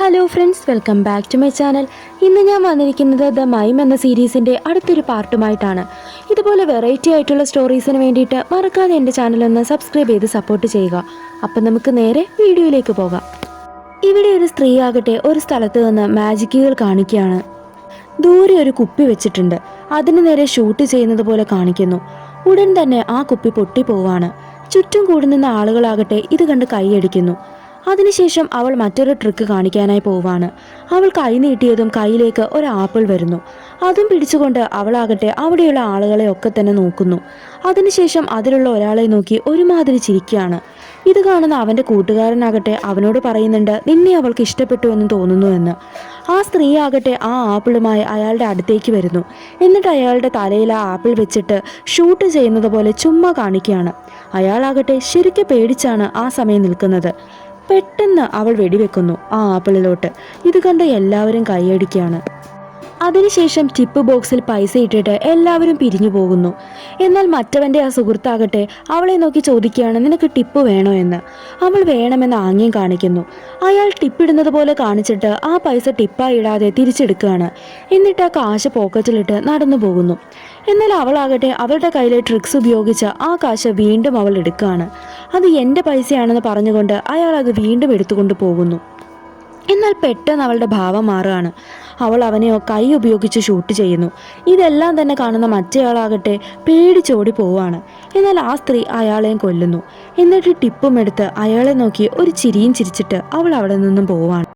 Hello friends, welcome back to my channel. ഇന്ന് ഞാൻ വന്നിരിക്കുന്നത് ദ മൈം എന്ന സീരീസിൻ്റെ അടുത്തൊരു പാർട്ടുമായിട്ടാണ്. ഇതുപോലെ വെറൈറ്റി ആയിട്ടുള്ള സ്റ്റോറീസിന് വേണ്ടിയിട്ട് മറക്കാതെ എൻ്റെ ചാനലൊന്ന് സബ്സ്ക്രൈബ് ചെയ്ത് സപ്പോർട്ട് ചെയ്യുക. അപ്പം നമുക്ക് നേരെ വീഡിയോയിലേക്ക് പോകാം. ഇവിടെ ഒരു സ്ത്രീ ആകട്ടെ ഒരു സ്ഥലത്ത് നിന്ന് മാജിക്കുകൾ കാണിക്കുകയാണ്. ദൂരെ ഒരു കുപ്പി വെച്ചിട്ടുണ്ട്. അതിന് നേരെ ഷൂട്ട് ചെയ്യുന്നത് പോലെ കാണിക്കുന്നു. ഉടൻ തന്നെ ആ കുപ്പി പൊട്ടിപ്പോവാണ്. ചുറ്റും കൂടി നിന്ന ആളുകളാകട്ടെ ഇത് കണ്ട് കൈയടിക്കുന്നു. അതിനുശേഷം അവൾ മറ്റൊരു ട്രിക്ക് കാണിക്കാനായി പോവാണ്. അവൾ കൈ നീട്ടിയതും കയ്യിലേക്ക് ഒരു ആപ്പിൾ വരുന്നു. അതും പിടിച്ചുകൊണ്ട് അവളാകട്ടെ അവിടെയുള്ള ആളുകളെ ഒക്കെ തന്നെ നോക്കുന്നു. അതിനുശേഷം അതിലുള്ള ഒരാളെ നോക്കി ഒരുമാതിരി ചിരിക്കുകയാണ്. ഇത് കാണുന്ന അവൻ്റെ കൂട്ടുകാരനാകട്ടെ അവനോട് പറയുന്നുണ്ട്, നിന്നെ അവൾക്ക് ഇഷ്ടപ്പെട്ടു എന്ന് തോന്നുന്നു എന്ന്. ആ സ്ത്രീ ആകട്ടെ ആ ആപ്പിളുമായി അയാളുടെ അടുത്തേക്ക് വരുന്നു. എന്നിട്ട് അയാളുടെ തലയിൽ ആ ആപ്പിൾ വെച്ചിട്ട് ഷൂട്ട് ചെയ്യുന്നത് പോലെ ചുമ്മാ കാണിക്കുകയാണ്. അയാളാകട്ടെ ശരിക്കും പേടിച്ചാണ് ആ സമയം നിൽക്കുന്നത്. പെട്ടെന്ന് അവൾ വെടിവെക്കുന്നു ആ ആപ്പിളിലോട്ട്. ഇത് കണ്ട് എല്ലാവരും കൈയടിക്കുകയാണ്. അതിനുശേഷം ടിപ്പ് ബോക്സിൽ പൈസ ഇട്ടിട്ട് എല്ലാവരും പിരിഞ്ഞു പോകുന്നു. എന്നാൽ മറ്റവൻ്റെ ആ സുഹൃത്താകട്ടെ അവളെ നോക്കി ചോദിക്കുകയാണ്, നിനക്ക് ടിപ്പ് വേണോ എന്ന്. അവൾ വേണമെന്ന് ആംഗ്യം കാണിക്കുന്നു. അയാൾ ടിപ്പിടുന്നത് പോലെ കാണിച്ചിട്ട് ആ പൈസ ടിപ്പായി ഇടാതെ തിരിച്ചെടുക്കുകയാണ്. എന്നിട്ട് ആ കാശ് പോക്കറ്റിലിട്ട് നടന്നു പോകുന്നു. എന്നാൽ അവളാകട്ടെ അവളുടെ കയ്യിലെ ട്രിക്സ് ഉപയോഗിച്ച് ആ കാശ് വീണ്ടും അവൾ എടുക്കുകയാണ്. അത് എൻ്റെ പൈസയാണെന്ന് പറഞ്ഞുകൊണ്ട് അയാൾ അത് വീണ്ടും എടുത്തുകൊണ്ട് പോകുന്നു. എന്നാൽ പെട്ടെന്ന് അവളുടെ ഭാവം മാറുകയാണ്. അവൾ അവനെ കൈ ഉപയോഗിച്ച് ഷൂട്ട് ചെയ്യുന്നു. ഇതെല്ലാം തന്നെ കാണുന്ന മറ്റേയാളാകട്ടെ പേടിച്ചോടി പോവാണ്. എന്നാൽ ആ സ്ത്രീ അയാളെയും കൊല്ലുന്നു. എന്നിട്ട് ടിപ്പും എടുത്ത് അയാളെ നോക്കി ഒരു ചിരിയും ചിരിച്ചിട്ട് അവൾ അവിടെ നിന്നും പോവാണ്.